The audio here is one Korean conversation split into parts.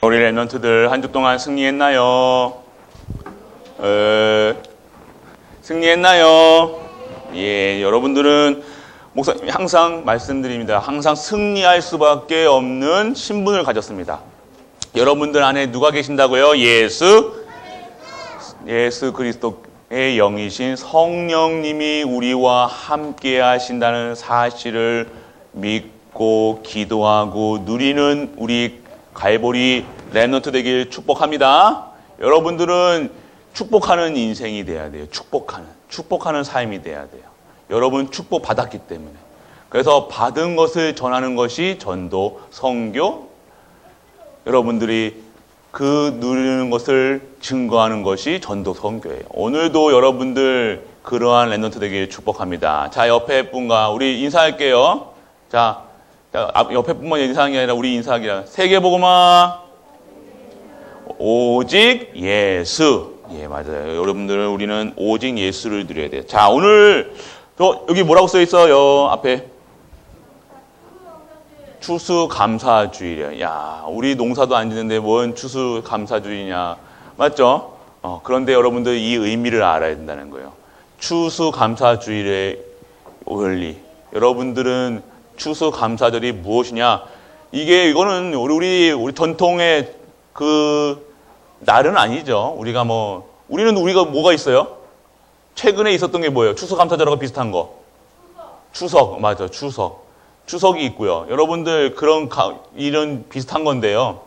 우리 랩런트들 한 주 동안 승리했나요? 승리했나요? 예, 여러분들은 목사님이 항상 말씀드립니다. 항상 승리할 수밖에 없는 신분을 가졌습니다. 여러분들 안에 누가 계신다고요? 예수 그리스도의 영이신 성령님이 우리와 함께 하신다는 사실을 믿고 기도하고 누리는 우리 갈보리 랩런트 되길 축복합니다. 여러분들은 축복하는 인생이 돼야 돼요. 축복하는 삶이 돼야 돼요. 여러분 축복 받았기 때문에. 그래서 받은 것을 전하는 것이 전도, 선교. 여러분들이 그 누리는 것을 증거하는 것이 전도, 선교예요. 오늘도 여러분들 그러한 랩런트 되길 축복합니다. 자, 옆에 분과 우리 인사할게요. 자, 옆에 분만 인사하는 게 아니라 우리 인사하기라. 세계복음화 오직 예수. 예, 맞아요. 여러분들 우리는 오직 예수를 드려야 돼요. 자, 오늘 여기 뭐라고 써 있어요? 앞에 추수감사주일이야. 야, 우리 농사도 안 지는데 뭔 추수감사주의냐, 맞죠? 그런데 여러분들 이 의미를 알아야 된다는 거예요. 추수감사주일의 원리. 여러분들은 추수감사절이 무엇이냐? 이거는 우리 전통의 그 날은 아니죠. 우리가 뭐가 있어요? 최근에 있었던 게 뭐예요? 추수감사절하고 비슷한 거. 추석, 맞아, 추석이 있고요. 여러분들 이런 비슷한 건데요.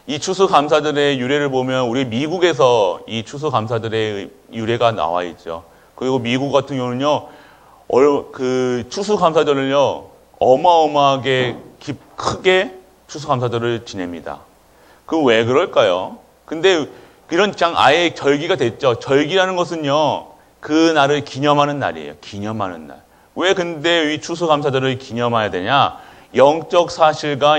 이 추수감사절의 유래를 보면 우리 미국에서 이 추수감사절의 유래가 나와 있죠. 그리고 미국 같은 경우는요, 그 추수감사절을요, 어마어마하게 크게 추수감사절을 지냅니다. 그 왜 그럴까요? 근데 이런 아예 절기가 됐죠. 절기라는 것은요, 그 날을 기념하는 날이에요. 기념하는 날. 왜 근데 이 추수감사절을 기념해야 되냐? 영적 사실과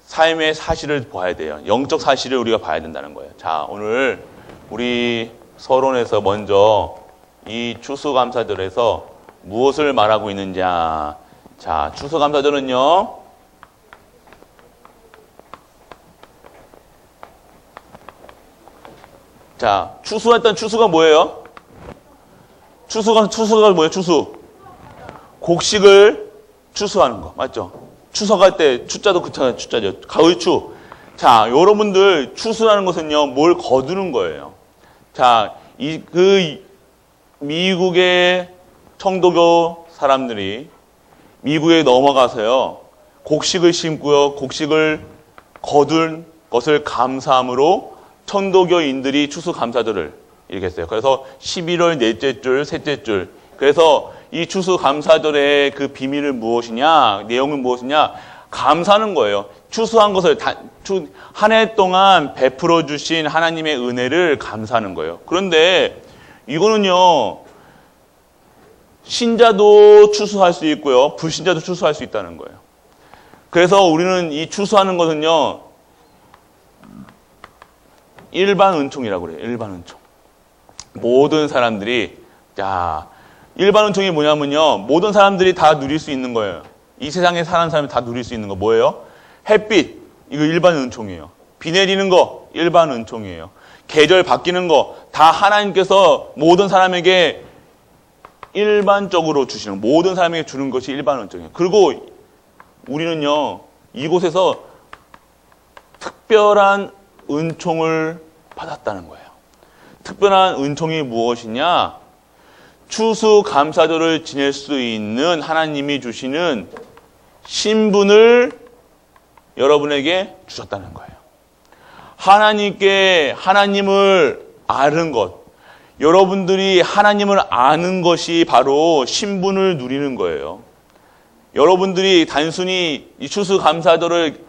삶의 사실을 봐야 돼요. 영적 사실을 우리가 봐야 된다는 거예요. 자, 오늘 우리 서론에서 먼저 이 추수감사절에서 무엇을 말하고 있는지. 자, 추수감사절은요, 자, 추수가 뭐예요? 추수가 뭐예요? 곡식을 추수하는 거, 맞죠? 추석할 때 추자도 추자죠. 가을추. 자, 여러분들 추수라는 것은요, 뭘 거두는 거예요. 자, 미국의 청도교 사람들이 미국에 넘어가서요, 곡식을 심고요, 곡식을 거둔 것을 감사함으로 청도교인들이 추수감사절을 이렇게 했어요. 그래서 11월 넷째 줄, 셋째 줄. 그래서 이 추수감사절의 그 비밀은 무엇이냐, 내용은 무엇이냐, 감사하는 거예요. 추수한 것을 한 해 동안 베풀어 주신 하나님의 은혜를 감사하는 거예요. 그런데 이거는요, 신자도 추수할 수 있고요, 불신자도 추수할 수 있다는 거예요. 그래서 우리는 이 추수하는 것은요, 일반 은총이라고 그래요. 일반 은총. 모든 사람들이, 일반 은총이 뭐냐면요, 모든 사람들이 다 누릴 수 있는 거예요. 이 세상에 사는 사람이 다 누릴 수 있는 거 뭐예요? 햇빛, 이거 일반 은총이에요. 비 내리는 거, 일반 은총이에요. 계절 바뀌는 거, 다 하나님께서 모든 사람에게 일반적으로 주시는, 모든 사람에게 주는 것이 일반 은총이에요. 그리고 우리는요, 이곳에서 특별한 은총을 받았다는 거예요. 특별한 은총이 무엇이냐? 추수감사절을 지낼 수 있는 하나님이 주시는 신분을 여러분에게 주셨다는 거예요. 하나님을 아는 것, 여러분들이 하나님을 아는 것이 바로 신분을 누리는 거예요. 여러분들이 단순히 이 추수감사절을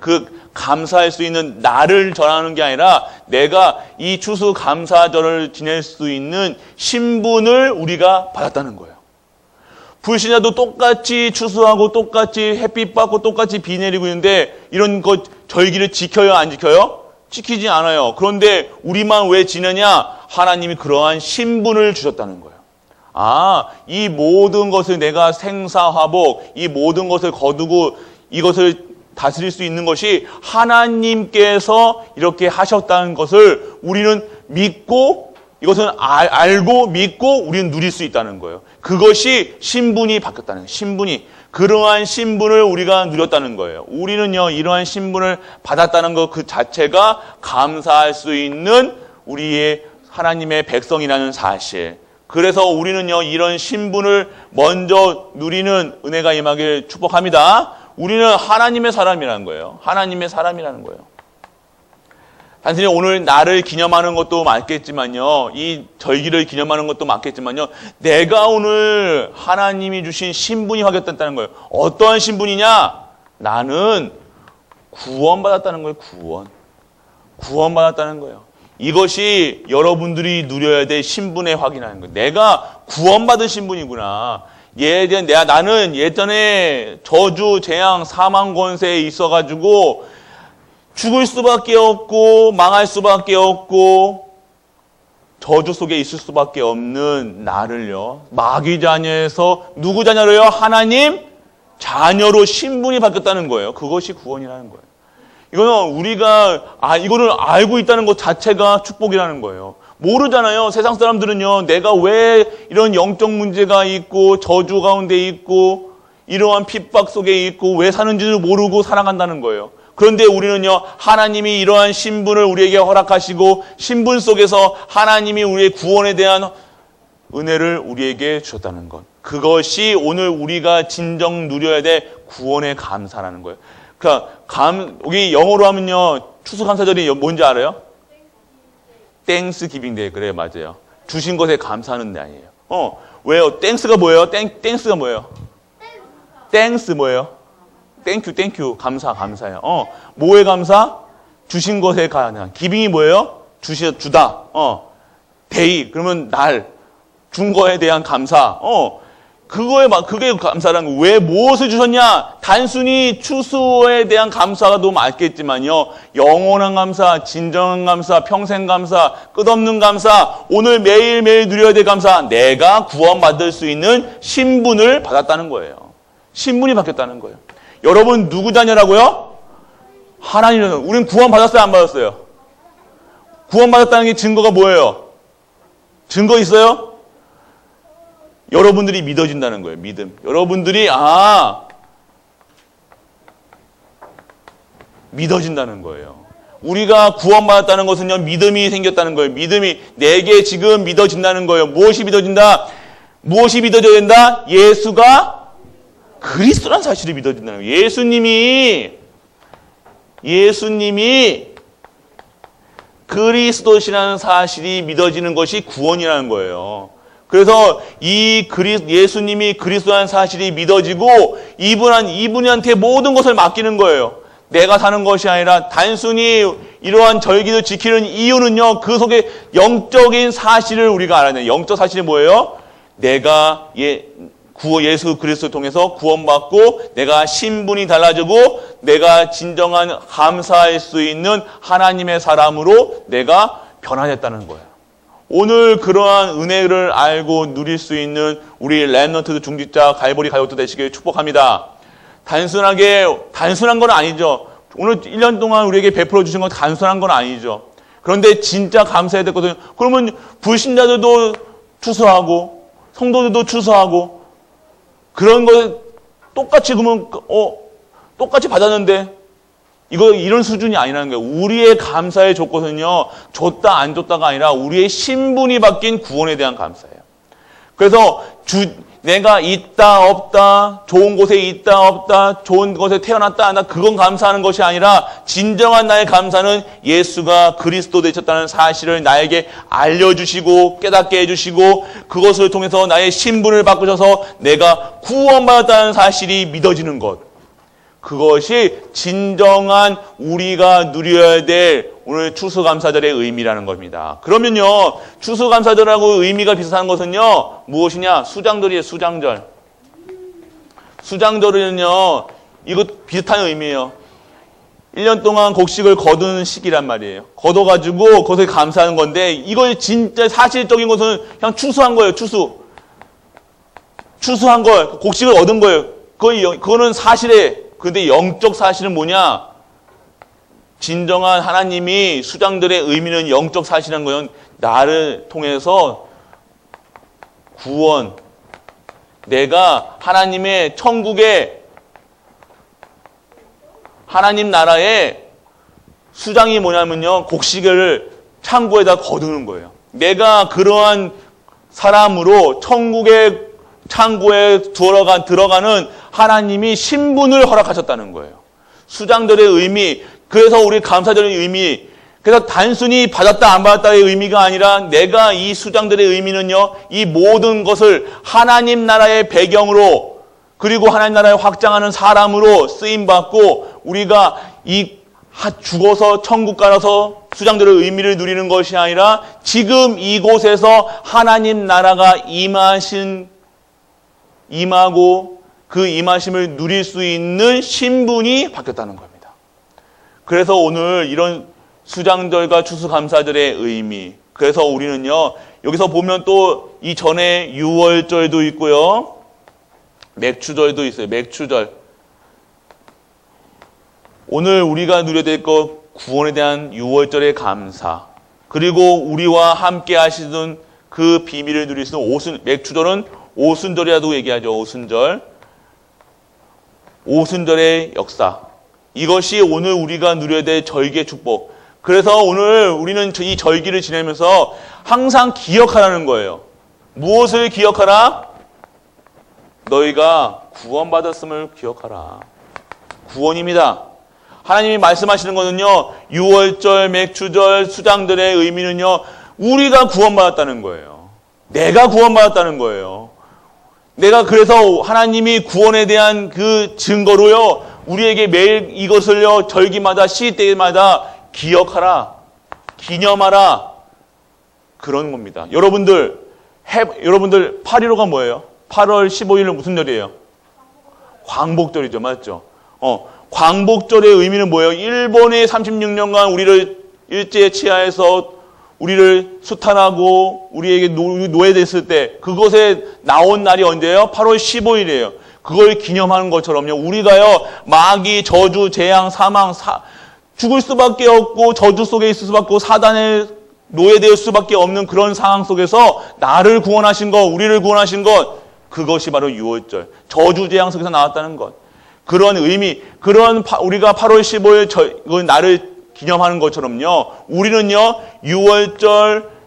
감사할 수 있는 나를 전하는 게 아니라 내가 이 추수감사절을 지낼 수 있는 신분을 우리가 받았다는 거예요. 불신자도 똑같이 추수하고 똑같이 햇빛 받고 똑같이 비 내리고 있는데 이런 것 절기를 지켜요, 안 지켜요? 지키지 않아요. 그런데 우리만 왜 지느냐? 하나님이 그러한 신분을 주셨다는 거예요. 이 모든 것을 내가 생사화복, 이 모든 것을 거두고 이것을 다스릴 수 있는 것이 하나님께서 이렇게 하셨다는 것을 우리는 믿고, 이것은 알고 믿고 우리는 누릴 수 있다는 거예요. 그것이 신분이 바뀌었다는 거예요. 신분이. 그러한 신분을 우리가 누렸다는 거예요. 우리는요, 이러한 신분을 받았다는 것 그 자체가 감사할 수 있는 우리의 하나님의 백성이라는 사실. 그래서 우리는요, 이런 신분을 먼저 누리는 은혜가 임하길 축복합니다. 우리는 하나님의 사람이라는 거예요. 하나님의 사람이라는 거예요. 단순히 오늘 나를 기념하는 것도 맞겠지만요, 이 절기를 기념하는 것도 맞겠지만요, 내가 오늘 하나님이 주신 신분이 확인됐다는 거예요. 어떠한 신분이냐? 나는 구원받았다는 거예요. 구원받았다는 거예요. 이것이 여러분들이 누려야 될 신분의 확인하는 거예요. 내가 구원받은 신분이구나. 나는 예전에 저주, 재앙, 사망 권세에 있어가지고 죽을 수밖에 없고 망할 수밖에 없고 저주 속에 있을 수밖에 없는 나를요, 마귀 자녀에서 누구 자녀로요? 하나님 자녀로 신분이 바뀌었다는 거예요. 그것이 구원이라는 거예요. 이거는 우리가 이거를 알고 있다는 것 자체가 축복이라는 거예요. 모르잖아요. 세상 사람들은요, 내가 왜 이런 영적 문제가 있고 저주 가운데 있고 이러한 핍박 속에 있고 왜 사는지를 모르고 살아간다는 거예요. 그런데 우리는요, 하나님이 이러한 신분을 우리에게 허락하시고 신분 속에서 하나님이 우리의 구원에 대한 은혜를 우리에게 주셨다는 것. 그것이 오늘 우리가 진정 누려야 될 구원의 감사라는 거예요. 그러니까 여기 영어로 하면요, 추수감사절이 뭔지 알아요? 땡스 기빙 데이. 그래요, 맞아요. 주신 것에 감사하는 날이에요. 왜요? 땡스가 뭐예요? 땡스가 뭐예요? 땡스 뭐예요? 땡큐. 감사해요. 뭐에 감사? 주신 것에 감사. 기빙이 뭐예요? 주다. 데이. 그러면 날. 준 거에 대한 감사. 그게 감사라는 거. 왜 무엇을 주셨냐? 단순히 추수에 대한 감사도 맞겠지만요, 영원한 감사, 진정한 감사, 평생 감사, 끝없는 감사, 오늘 매일매일 누려야 될 감사. 내가 구원받을 수 있는 신분을 받았다는 거예요. 신분이 바뀌었다는 거예요. 여러분 누구 자녀라고요? 하나님은. 우린 구원받았어요, 안 받았어요? 구원받았다는 게 증거가 뭐예요? 증거 있어요? 여러분들이 믿어진다는 거예요. 믿음. 여러분들이 믿어진다는 거예요. 우리가 구원받았다는 것은요, 믿음이 생겼다는 거예요. 믿음이 내게 지금 믿어진다는 거예요. 무엇이 믿어진다? 무엇이 믿어져야 된다? 예수가 그리스도란 사실이 믿어진다는 거예요. 예수님이 그리스도시라는 사실이 믿어지는 것이 구원이라는 거예요. 그래서 예수님이 그리스도라는 사실이 믿어지고 이분한테 모든 것을 맡기는 거예요. 내가 사는 것이 아니라 단순히 이러한 절기를 지키는 이유는요, 그 속에 영적인 사실을 우리가 알아야 돼요. 영적 사실이 뭐예요? 내가 예수 그리스도를 통해서 구원받고 내가 신분이 달라지고 내가 진정한 감사할 수 있는 하나님의 사람으로 내가 변화됐다는 거예요. 오늘 그러한 은혜를 알고 누릴 수 있는 우리 렘넌트 중직자 갈보리 가족도 되시길 축복합니다. 단순한 건 아니죠. 오늘 1년 동안 우리에게 베풀어 주신 건 단순한 건 아니죠. 그런데 진짜 감사해야 되거든요. 그러면 불신자들도 추수하고 성도들도 추수하고 그런 거 똑같이 그러면 똑같이 받았는데 이런 수준이 아니라는 거예요. 우리의 감사의 조건은요, 줬다 안 줬다가 아니라 우리의 신분이 바뀐 구원에 대한 감사예요. 그래서 내가 있다 없다, 좋은 곳에 있다 없다, 좋은 곳에 태어났다 안다, 그건 감사하는 것이 아니라 진정한 나의 감사는 예수가 그리스도 되셨다는 사실을 나에게 알려주시고 깨닫게 해주시고 그것을 통해서 나의 신분을 바꾸셔서 내가 구원받았다는 사실이 믿어지는 것. 그것이 진정한 우리가 누려야 될 오늘 추수감사절의 의미라는 겁니다. 그러면요, 추수감사절하고 의미가 비슷한 것은요, 무엇이냐? 수장절이에요, 수장절. 수장절은요, 이거 비슷한 의미예요. 1년 동안 곡식을 거두는 시기란 말이에요. 거둬가지고 그것을 감사하는 건데, 이걸 진짜 사실적인 것은 그냥 추수한 거예요, 추수한 거, 곡식을 얻은 거예요. 그거는 사실에 근데 영적 사실은 뭐냐? 진정한 하나님이 수장들의 의미는 영적 사실이라는 것은 나를 통해서 구원, 내가 하나님의 천국의 하나님 나라의 수장이 뭐냐면요, 곡식을 창고에다 거두는 거예요. 내가 그러한 사람으로 천국의 창고에 들어가는 하나님이 신분을 허락하셨다는 거예요. 수장들의 의미, 그래서 우리 감사절의 의미, 그래서 단순히 받았다 안 받았다의 의미가 아니라 내가 이 수장들의 의미는요, 이 모든 것을 하나님 나라의 배경으로, 그리고 하나님 나라에 확장하는 사람으로 쓰임받고 우리가 죽어서 천국 가서 수장들의 의미를 누리는 것이 아니라 지금 이곳에서 하나님 나라가 임하고 그 임하심을 누릴 수 있는 신분이 바뀌었다는 겁니다. 그래서 오늘 이런 수장절과 추수감사절의 의미, 그래서 우리는요, 여기서 보면 또 이전에 유월절도 있고요, 맥추절도 있어요. 맥추절. 오늘 우리가 누려야 될 것, 구원에 대한 유월절의 감사, 그리고 우리와 함께 하시던 그 비밀을 누릴 수 있는 맥추절은 오순절이라도 얘기하죠. 오순절. 오순절의 역사. 이것이 오늘 우리가 누려야 될 절기의 축복. 그래서 오늘 우리는 이 절기를 지내면서 항상 기억하라는 거예요. 무엇을 기억하라? 너희가 구원받았음을 기억하라. 구원입니다. 하나님이 말씀하시는 것은요, 유월절, 맥추절, 수장들의 의미는요, 우리가 구원받았다는 거예요. 내가 구원받았다는 거예요. 내가 그래서 하나님이 구원에 대한 그 증거로요, 우리에게 매일 이것을요, 절기마다 시기 때마다 기억하라, 기념하라, 그런 겁니다. 여러분들 8.15가 뭐예요? 8월 15일은 무슨 절이에요? 광복절이죠. 맞죠? 광복절의 의미는 뭐예요? 일본이 36년간 우리를 일제에 취하해서 우리를 수탈하고 우리에게 노예됐을 때 그것에 나온 날이 언제예요? 8월 15일이에요. 그걸 기념하는 것처럼요. 우리가요, 마귀, 저주, 재앙, 사망, 죽을 수밖에 없고 저주 속에 있을 수밖에 없고 사단에 노예될 수밖에 없는 그런 상황 속에서 나를 구원하신 것, 우리를 구원하신 것, 그것이 바로 유월절. 저주, 재앙 속에서 나왔다는 것. 그런 의미, 우리가 8월 15일 날을 기념하는 것처럼요, 우리는요, 유월절,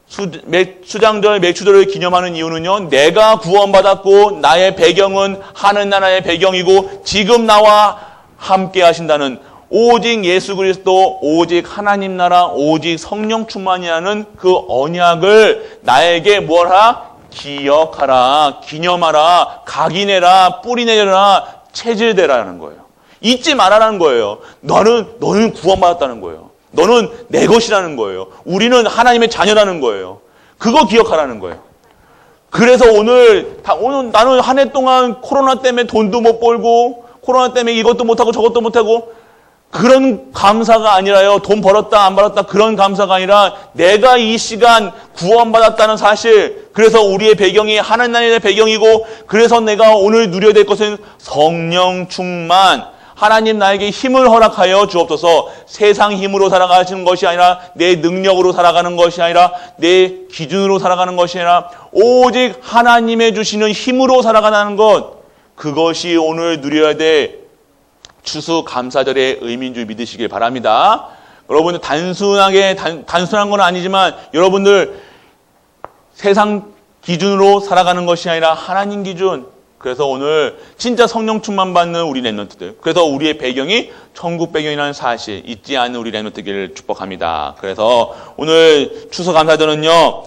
수장절, 맥추절을 기념하는 이유는요, 내가 구원받았고 나의 배경은 하늘 나라의 배경이고 지금 나와 함께 하신다는 오직 예수 그리스도, 오직 하나님 나라, 오직 성령 충만이라는 그 언약을 나에게 뭐라? 기억하라, 기념하라, 각인해라, 뿌리내라, 체질되라는 거예요. 잊지 말아라는 거예요. 너는 구원받았다는 거예요. 너는 내 것이라는 거예요. 우리는 하나님의 자녀라는 거예요. 그거 기억하라는 거예요. 그래서 오늘 나는 한 해 동안 코로나 때문에 돈도 못 벌고 코로나 때문에 이것도 못하고 저것도 못하고 그런 감사가 아니라요. 돈 벌었다 안 벌었다 그런 감사가 아니라 내가 이 시간 구원받았다는 사실, 그래서 우리의 배경이 하나님의 배경이고 그래서 내가 오늘 누려야 될 것은 성령 충만, 하나님 나에게 힘을 허락하여 주옵소서. 세상 힘으로 살아가시는 것이 아니라 내 능력으로 살아가는 것이 아니라 내 기준으로 살아가는 것이 아니라 오직 하나님의 주시는 힘으로 살아가는 것, 그것이 오늘 누려야 될 추수감사절의 의미인 줄 믿으시길 바랍니다. 여러분들 단순한 건 아니지만 여러분들 세상 기준으로 살아가는 것이 아니라 하나님 기준, 그래서 오늘 진짜 성령 충만 받는 우리 렘넌트들, 그래서 우리의 배경이 천국 배경이라는 사실 잊지 않는 우리 렘넌트들을 축복합니다. 그래서 오늘 추수감사절은요,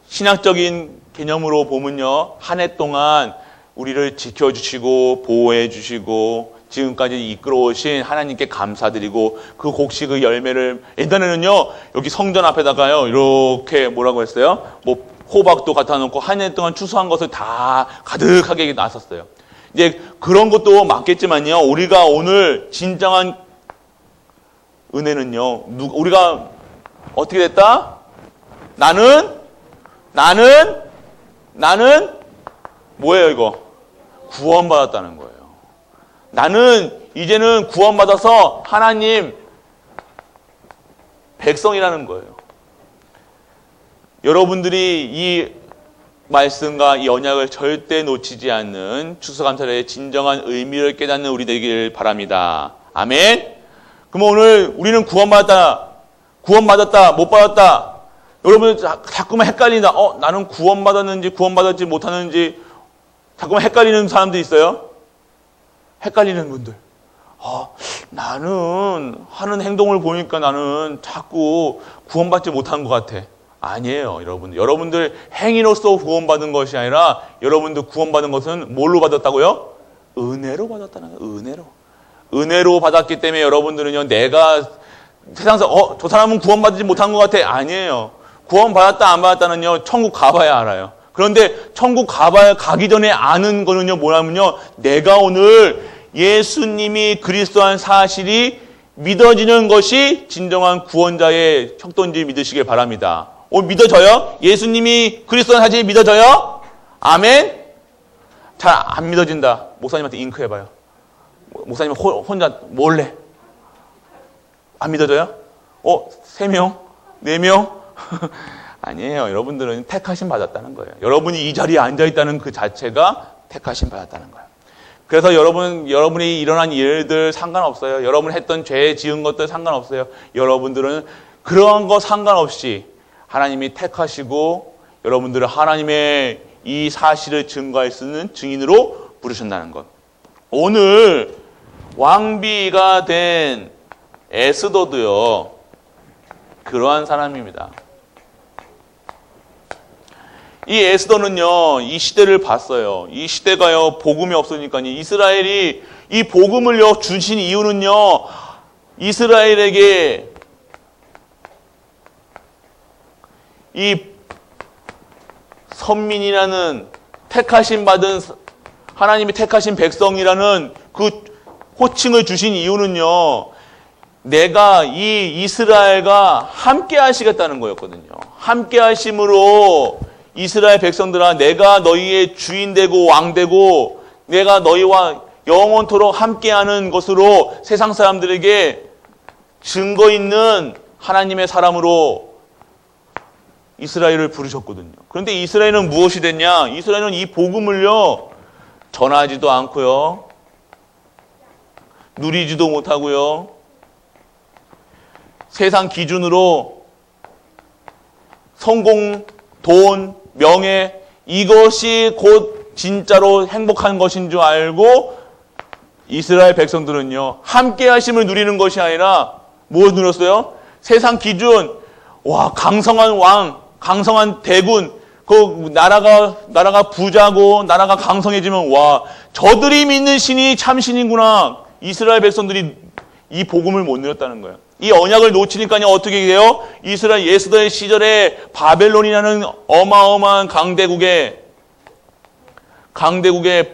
신학적인 개념으로 보면요, 한 해 동안 우리를 지켜주시고 보호해주시고 지금까지 이끌어오신 하나님께 감사드리고 그 곡식의 열매를, 옛날에는요 여기 성전 앞에다가요 이렇게 뭐라고 했어요? 뭐 호박도 갖다 놓고 한 해 동안 추수한 것을 다 가득하게 놨었어요. 이제 그런 것도 맞겠지만요, 우리가 오늘 진정한 은혜는요, 우리가 어떻게 됐다? 나는 뭐예요 이거? 구원받았다는 거예요. 나는 이제는 구원받아서 하나님 백성이라는 거예요. 여러분들이 이 말씀과 이 언약을 절대 놓치지 않는 추수감사절의 진정한 의미를 깨닫는 우리 되길 바랍니다. 아멘. 그럼 오늘 우리는 구원받았다, 못 받았다. 여러분 자꾸만 헷갈린다. 나는 구원받았는지 구원받았지 못하는지 자꾸만 헷갈리는 사람도 있어요. 헷갈리는 분들. 나는 하는 행동을 보니까 나는 자꾸 구원받지 못한 것 같아. 아니에요, 여러분들. 여러분들 행위로서 구원받은 것이 아니라 여러분들 구원받은 것은 뭘로 받았다고요? 은혜로 받았다는 거예요. 은혜로 받았기 때문에 여러분들은요, 내가 세상에서 저 사람은 구원받지 못한 것 같아. 아니에요. 구원받았다 안 받았다는요, 천국 가봐야 알아요. 그런데 천국 가기 전에 아는 거는요, 뭐냐면요, 내가 오늘 예수님이 그리스도한 사실이 믿어지는 것이 진정한 구원자의 척도인지 믿으시길 바랍니다. 믿어져요? 예수님이 그리스도한 사실이 믿어져요? 아멘? 잘 안 믿어진다. 목사님한테 잉크 해봐요. 목사님 혼자 몰래. 안 믿어져요? 3명? 4명? 아니에요. 여러분들은 택하심 받았다는 거예요. 여러분이 이 자리에 앉아있다는 그 자체가 택하심 받았다는 거예요. 그래서 여러분이 일어난 일들 상관없어요. 여러분이 했던 죄 지은 것들 상관없어요. 여러분들은 그러한 거 상관없이 하나님이 택하시고 여러분들은 하나님의 이 사실을 증거할 수 있는 증인으로 부르신다는 것. 오늘 왕비가 된 에스더도요, 그러한 사람입니다. 이 에스더는요, 이 시대를 봤어요. 이 시대가요, 복음이 없으니까요. 이스라엘이 이 복음을요, 주신 이유는요, 이스라엘에게 이 선민이라는 택하심 받은, 하나님이 택하신 백성이라는 그 호칭을 주신 이유는요, 내가 이 이스라엘과 함께 하시겠다는 거였거든요. 함께 하심으로 이스라엘 백성들아, 내가 너희의 주인 되고 왕 되고 내가 너희와 영원토록 함께하는 것으로 세상 사람들에게 증거 있는 하나님의 사람으로 이스라엘을 부르셨거든요. 그런데 이스라엘은 무엇이 됐냐? 이스라엘은 이 복음을요, 전하지도 않고요, 누리지도 못하고요, 세상 기준으로 성공, 돈, 명예, 이것이 곧 진짜로 행복한 것인 줄 알고 이스라엘 백성들은요, 함께 하심을 누리는 것이 아니라 뭘 누렸어요? 세상 기준, 강성한 왕, 강성한 대군, 그 나라가 부자고 나라가 강성해지면 저들이 믿는 신이 참 신이구나. 이스라엘 백성들이 이 복음을 못 누렸다는 거예요. 이 언약을 놓치니까요, 어떻게 돼요? 이스라엘 에스더의 시절에 바벨론이라는 어마어마한 강대국에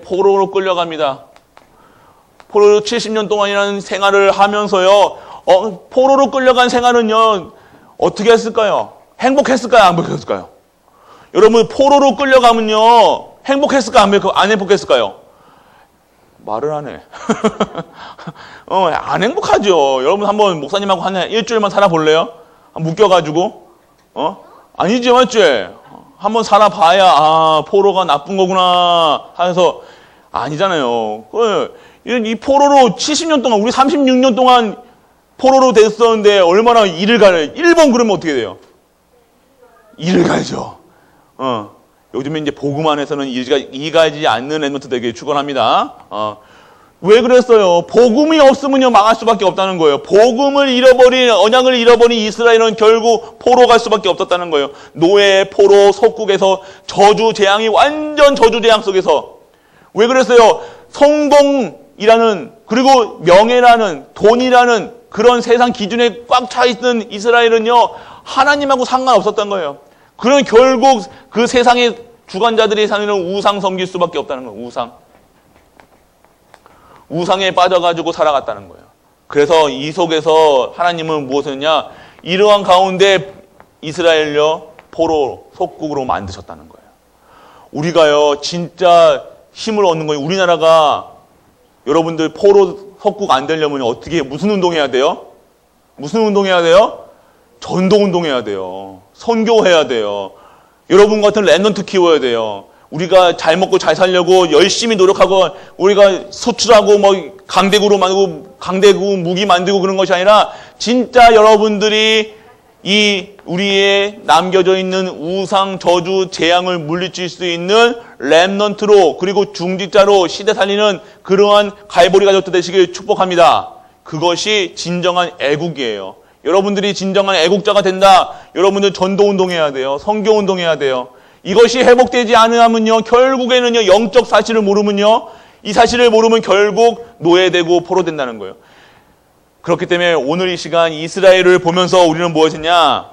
포로로 끌려갑니다. 포로로 70년 동안이라는 생활을 하면서요, 포로로 끌려간 생활은요, 어떻게 했을까요? 행복했을까요? 안 행복했을까요? 여러분, 포로로 끌려가면요, 행복했을까요? 안 행복했을까요? 말을 안 해. 안 행복하죠. 여러분 한번 목사님하고 한 일주일만 살아볼래요? 묶여가지고? 아니지, 맞지? 한번 살아봐야, 포로가 나쁜 거구나 하면서, 아니잖아요. 이 포로로 70년 동안, 우리 36년 동안 포로로 됐었는데, 얼마나 일을 가요? 일본 그러면 어떻게 돼요? 일을 가야죠. 요즘에 이제 복음 안에서는 일 가지 않는 랩런트 되게 축원합니다. 왜 그랬어요? 복음이 없으면요, 망할 수밖에 없다는 거예요. 복음을 잃어버린, 언약을 잃어버린 이스라엘은 결국 포로 갈 수밖에 없었다는 거예요. 노예, 포로, 속국에서 저주 재앙이 완전 저주 재앙 속에서. 왜 그랬어요? 성공이라는, 그리고 명예라는, 돈이라는 그런 세상 기준에 꽉 차 있는 이스라엘은요, 하나님하고 상관없었던 거예요. 그럼 결국 그 세상의 주관자들이 사는 우상 섬길 수밖에 없다는 거예요. 우상에 빠져가지고 살아갔다는 거예요. 그래서 이 속에서 하나님은 무엇을 했냐? 이러한 가운데 이스라엘요, 포로 속국으로 만드셨다는 거예요. 우리가요, 진짜 힘을 얻는 거예요. 우리나라가 여러분들 포로 석국 안 되려면 어떻게 무슨 운동해야 돼요? 무슨 운동해야 돼요? 전도 운동해야 돼요. 선교해야 돼요. 여러분 같은 랩런트 키워야 돼요. 우리가 잘 먹고 잘 살려고 열심히 노력하고 우리가 수출하고 뭐 강대구로 만들고 강대구 무기 만들고 그런 것이 아니라 진짜 여러분들이 이 우리의 남겨져 있는 우상 저주 재앙을 물리칠 수 있는 랩넌트로 그리고 중직자로 시대 살리는 그러한 갈보리 가족들 되시길 축복합니다. 그것이 진정한 애국이에요. 여러분들이 진정한 애국자가 된다. 여러분들 전도운동해야 돼요. 선교운동해야 돼요. 이것이 회복되지 않으면요, 결국에는요, 영적 사실을 모르면요, 이 사실을 모르면 결국 노예되고 포로된다는 거예요. 그렇기 때문에 오늘 이 시간 이스라엘을 보면서 우리는 무엇이냐?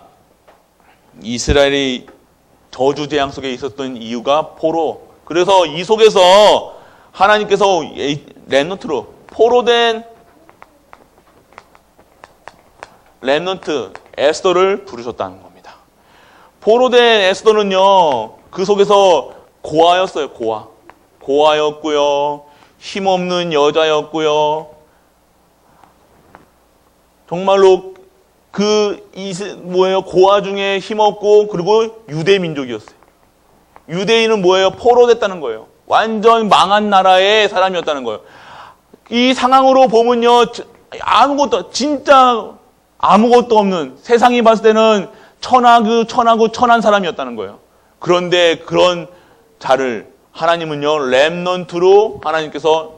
이스라엘이 저주 재앙 속에 있었던 이유가 포로. 그래서 이 속에서 하나님께서 렘넌트로 포로된 렘넌트 에스더를 부르셨다는 겁니다. 포로된 에스더는요, 그 속에서 고아였어요. 고아였고요. 힘없는 여자였고요. 정말로 고아 중에 힘없고 그리고 유대 민족이었어요. 유대인은 뭐예요? 포로됐다는 거예요. 완전 망한 나라의 사람이었다는 거예요. 이 상황으로 보면요, 진짜 아무것도 없는, 세상이 봤을 때는 천하고 천한 사람이었다는 거예요. 그런데 그런 자를 하나님은요, 렘넌트로 하나님께서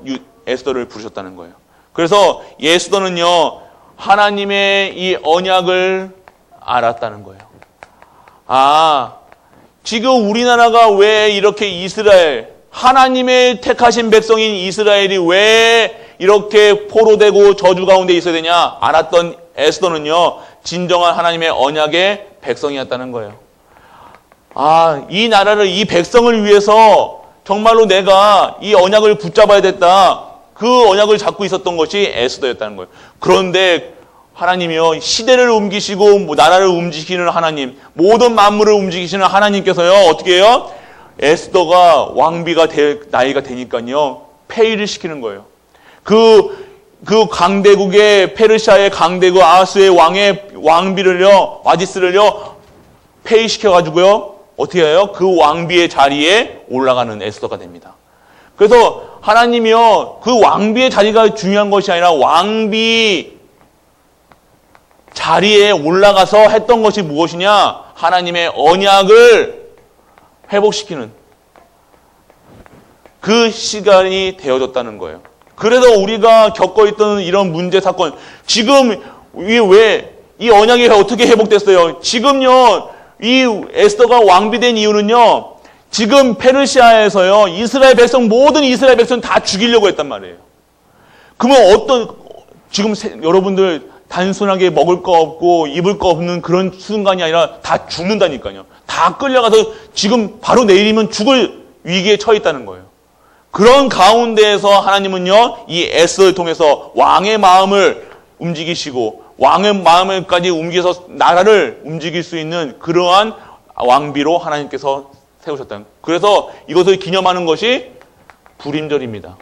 에스더를 부르셨다는 거예요. 그래서 에스더는요, 하나님의 이 언약을 알았다는 거예요. 지금 우리나라가 왜 이렇게 하나님의 택하신 백성인 이스라엘이 왜 이렇게 포로되고 저주 가운데 있어야 되냐? 알았던 에스더는요, 진정한 하나님의 언약의 백성이었다는 거예요. 이 나라를, 이 백성을 위해서 정말로 내가 이 언약을 붙잡아야 됐다. 그 언약을 잡고 있었던 것이 에스더였다는 거예요. 그런데 하나님이요, 시대를 옮기시고 나라를 움직이시는 하나님, 모든 만물을 움직이시는 하나님께서요, 어떻게 해요? 에스더가 왕비가 나이가 되니까요, 폐위를 시키는 거예요. 그 강대국의 페르시아의 강대국 아하스의 왕비를요, 와디스를요, 폐위시켜가지고요, 어떻게 해요? 그 왕비의 자리에 올라가는 에스더가 됩니다. 그래서 하나님이요, 그 왕비의 자리가 중요한 것이 아니라 왕비 자리에 올라가서 했던 것이 무엇이냐? 하나님의 언약을 회복시키는 그 시간이 되어졌다는 거예요. 그래서 우리가 겪고 있던 이런 문제 사건, 지금 왜 이 언약이 어떻게 회복됐어요? 지금요, 이 에스더가 왕비된 이유는요, 지금 페르시아에서요, 모든 이스라엘 백성 다 죽이려고 했단 말이에요. 그러면 지금 여러분들 단순하게 먹을 거 없고 입을 거 없는 그런 순간이 아니라 다 죽는다니까요. 다 끌려가서 지금 바로 내일이면 죽을 위기에 처해 있다는 거예요. 그런 가운데에서 하나님은요, 이 에스더를 통해서 왕의 마음을 움직이시고 왕의 마음을까지 움직여서 나라를 움직일 수 있는 그러한 왕비로 하나님께서 세우셨다. 그래서 이것을 기념하는 것이 불임절입니다.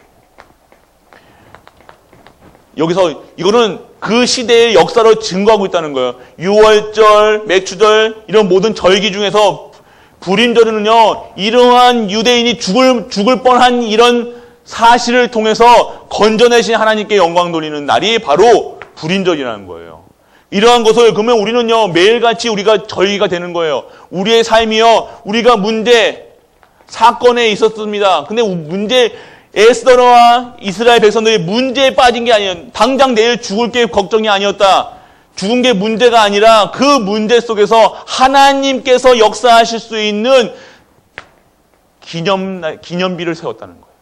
여기서 이거는 그 시대의 역사를 증거하고 있다는 거예요. 유월절, 맥추절 이런 모든 절기 중에서 불임절은요, 이러한 유대인이 죽을 뻔한 이런 사실을 통해서 건져내신 하나님께 영광 돌리는 날이 바로 불임절이라는 거예요. 이러한 것을 그러면 우리는요, 매일같이 우리가 절기가 되는 거예요. 우리의 삶이요, 우리가 사건에 있었습니다. 근데 에스더와 이스라엘 백성들이 문제에 빠진 게 아니에요. 당장 내일 죽을 게 걱정이 아니었다. 죽은 게 문제가 아니라 그 문제 속에서 하나님께서 역사하실 수 있는 기념비를 세웠다는 거예요.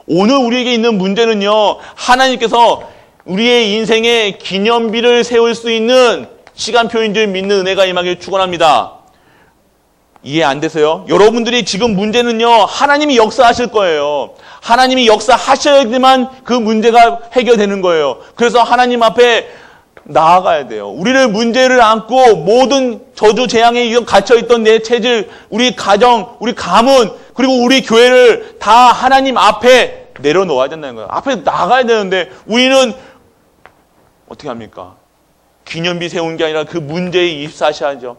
오늘 우리에게 있는 문제는요, 하나님께서 우리의 인생에 기념비를 세울 수 있는 시간표인 줄 믿는 은혜가 임하길 축원합니다. 이해 안 되세요? 여러분들이 지금 문제는요, 하나님이 역사하실 거예요. 하나님이 역사하셔야지만 그 문제가 해결되는 거예요. 그래서 하나님 앞에 나아가야 돼요. 우리를 문제를 안고 모든 저주 재앙에 갇혀있던 내 체질, 우리 가정, 우리 가문, 그리고 우리 교회를 다 하나님 앞에 내려놓아야 된다는 거예요. 앞에 나가야 되는데 우리는 어떻게 합니까? 기념비 세운 게 아니라 그 문제에 24시 하죠.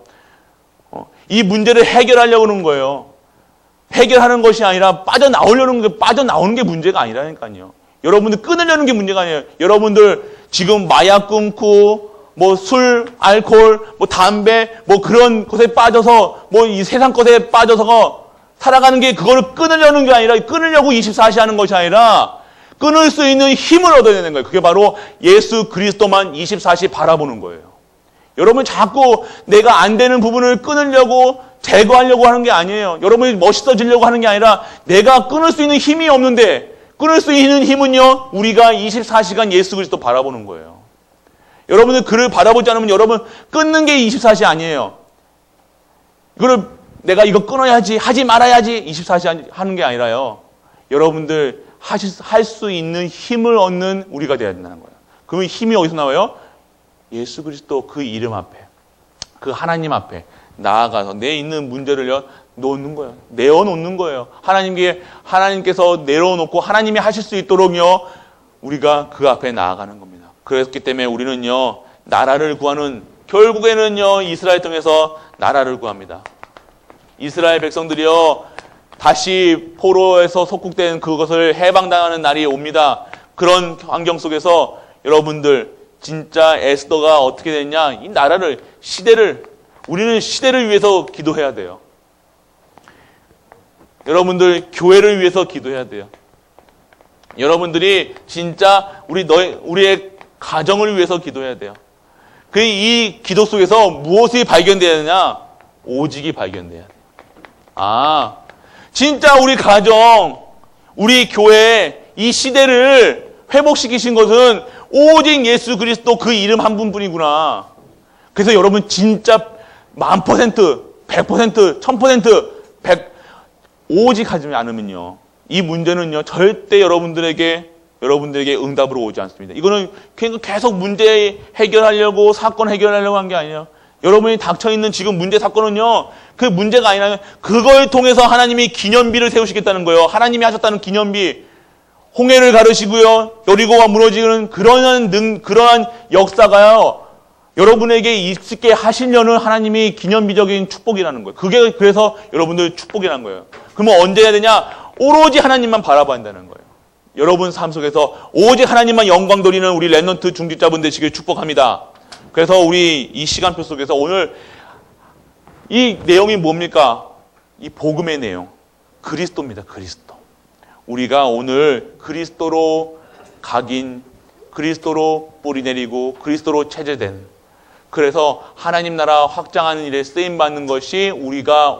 이 문제를 해결하려고 하는 거예요. 해결하는 것이 아니라 빠져나오는 게 문제가 아니라니까요. 여러분들 끊으려는 게 문제가 아니에요. 여러분들 지금 마약 끊고 뭐 술, 알코올, 뭐 담배, 뭐 그런 것에 빠져서 뭐 이 세상 것에 빠져서 살아가는 게 그거를 끊으려는 게 아니라 끊으려고 24시 하는 것이 아니라 끊을 수 있는 힘을 얻어야 되는 거예요. 그게 바로 예수 그리스도만 24시 바라보는 거예요. 여러분 자꾸 내가 안 되는 부분을 끊으려고 제거하려고 하는 게 아니에요. 여러분이 멋있어지려고 하는 게 아니라 내가 끊을 수 있는 힘이 없는데 끊을 수 있는 힘은요. 우리가 24시간 예수 그리스도 바라보는 거예요. 여러분들 그를 바라보지 않으면 여러분 끊는 게 24시 아니에요. 이거를 내가 이거 끊어야지 하지 말아야지 24시 하는 게 아니라요. 여러분들 할 수 있는 힘을 얻는 우리가 되어야 된다는 거예요. 그러면 힘이 어디서 나와요? 예수 그리스도 그 이름 앞에 그 하나님 앞에 나아가서 내 있는 문제를 놓는 거예요. 내어놓는 거예요. 하나님께서 내려놓고 하나님이 하실 수 있도록요. 우리가 그 앞에 나아가는 겁니다. 그렇기 때문에 우리는요. 나라를 구하는 결국에는요. 이스라엘 통해서 나라를 구합니다. 이스라엘 백성들이요. 다시 포로에서 속국된 그것을 해방당하는 날이 옵니다. 그런 환경 속에서 여러분들 진짜 에스더가 어떻게 됐냐? 이 나라를 우리는 시대를 위해서 기도해야 돼요. 여러분들 교회를 위해서 기도해야 돼요. 여러분들이 진짜 우리의 가정을 위해서 기도해야 돼요. 이 기도 속에서 무엇이 발견돼야 되냐? 오직이 발견돼야 돼요. 진짜 우리 가정, 우리 교회, 이 시대를 회복시키신 것은 오직 예수 그리스도 그 이름 한 분뿐이구나. 그래서 여러분 진짜 1000%, 100%, 1000%, 오직 하지 않으면요. 이 문제는요, 절대 여러분들에게 응답으로 오지 않습니다. 이거는 계속 문제 해결하려고, 사건 해결하려고 한 게 아니에요. 여러분이 닥쳐있는 지금 문제 사건은요, 그 문제가 아니라 그걸 통해서 하나님이 기념비를 세우시겠다는 거예요. 하나님이 하셨다는 기념비. 홍해를 가르시고요, 여리고가 무너지는 그러한 역사가요, 여러분에게 있게 하시려는 하나님이 기념비적인 축복이라는 거예요. 그게 그래서 여러분들 축복이라는 거예요. 그러면 언제 해야 되냐? 오로지 하나님만 바라봐야 한다는 거예요. 여러분 삶 속에서 오직 하나님만 영광 돌리는 우리 렘넌트 중직자분 되시길 축복합니다. 그래서 우리 이 시간표 속에서 오늘 이 내용이 뭡니까? 이 복음의 내용. 그리스도입니다. 그리스도. 우리가 오늘 그리스도로 각인, 그리스도로 뿌리 내리고 그리스도로 체제된, 그래서 하나님 나라 확장하는 일에 쓰임받는 것이 우리가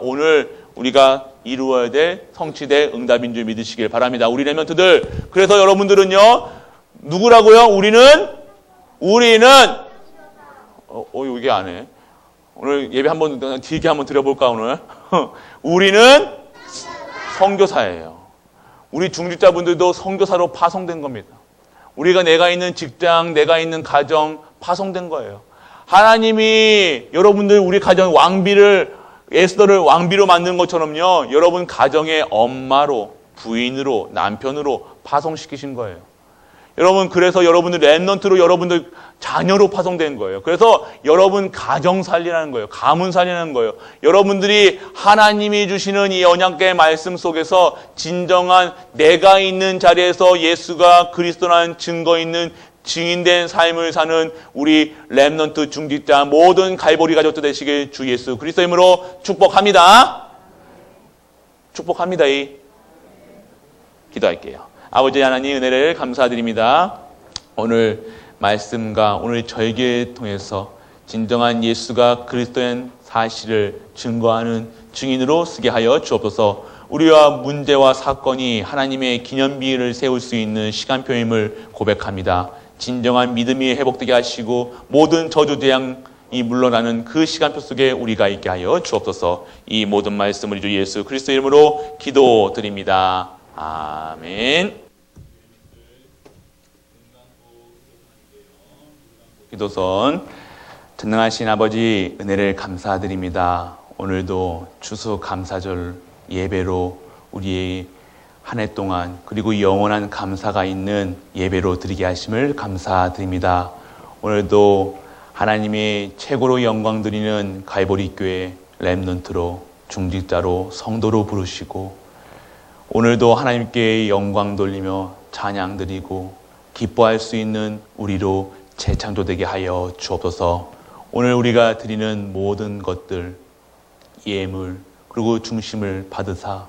이루어야 될 성취될 응답인 줄 믿으시길 바랍니다. 우리 렘넌트들. 그래서 여러분들은요. 누구라고요? 우리는 이게 안 해. 오늘 예배 한번 길게 한번 드려볼까 오늘. 우리는 선교사예요. 우리 중직자분들도 선교사로 파송된 겁니다. 내가 있는 직장, 내가 있는 가정 파송된 거예요. 하나님이 여러분들 우리 가정 에스더를 왕비로 만든 것처럼요. 여러분 가정의 엄마로, 부인으로, 남편으로 파송시키신 거예요. 여러분 그래서 여러분들 렘넌트로 여러분들 자녀로 파송된 거예요. 그래서 여러분 가정 살리라는 거예요. 가문 살리라는 거예요. 여러분들이 하나님이 주시는 이 언약의 말씀 속에서 진정한 내가 있는 자리에서 예수가 그리스도라는 증거 있는 증인된 삶을 사는 우리 렘넌트 중직자 모든 갈보리 가족들 되시길 주 예수 그리스도 이름으로 축복합니다. 축복합니다. 기도할게요. 아버지 하나님 은혜를 감사드립니다. 오늘 말씀과 오늘 절기를 통해서 진정한 예수가 그리스도인 사실을 증거하는 증인으로 쓰게 하여 주옵소서. 우리와 문제와 사건이 하나님의 기념비를 세울 수 있는 시간표임을 고백합니다. 진정한 믿음이 회복되게 하시고 모든 저주재앙이 물러나는 그 시간표 속에 우리가 있게 하여 주옵소서. 이 모든 말씀을 주 예수 그리스도 이름으로 기도드립니다. 아멘. 기도선. 전능하신 아버지 은혜를 감사드립니다. 오늘도 추수 감사절 예배로 우리의 한 해 동안 그리고 영원한 감사가 있는 예배로 드리게 하심을 감사드립니다. 오늘도 하나님이 최고로 영광 드리는 갈보리 교회 렘넌트로 중직자로 성도로 부르시고 오늘도 하나님께 영광 돌리며 찬양 드리고 기뻐할 수 있는 우리로 재창조되게 하여 주옵소서. 오늘 우리가 드리는 모든 것들 예물 그리고 중심을 받으사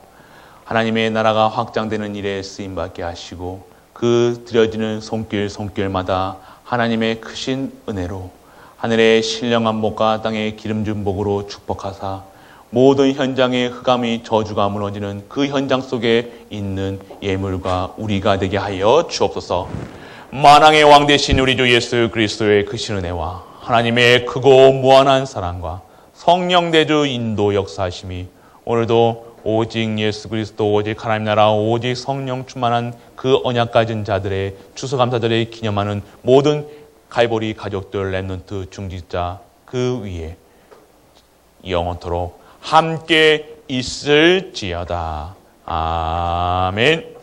하나님의 나라가 확장되는 일에 쓰임받게 하시고 그 드려지는 손길마다 하나님의 크신 은혜로 하늘의 신령한 복과 땅의 기름진 복으로 축복하사 모든 현장의 흑암이 저주가 무너지는 그 현장 속에 있는 예물과 우리가 되게 하여 주옵소서. 만왕의 왕 되신 우리 주 예수 그리스도의 크신 은혜와 하나님의 크고 무한한 사랑과 성령 대주 인도 역사하심이 오늘도 오직 예수 그리스도 오직 하나님 나라 오직 성령 충만한 그 언약 가진 자들의 추수감사절을 기념하는 모든 갈보리 가족들 렘넌트 중직자 그 위에 영원토록 함께 있을지어다. 아멘.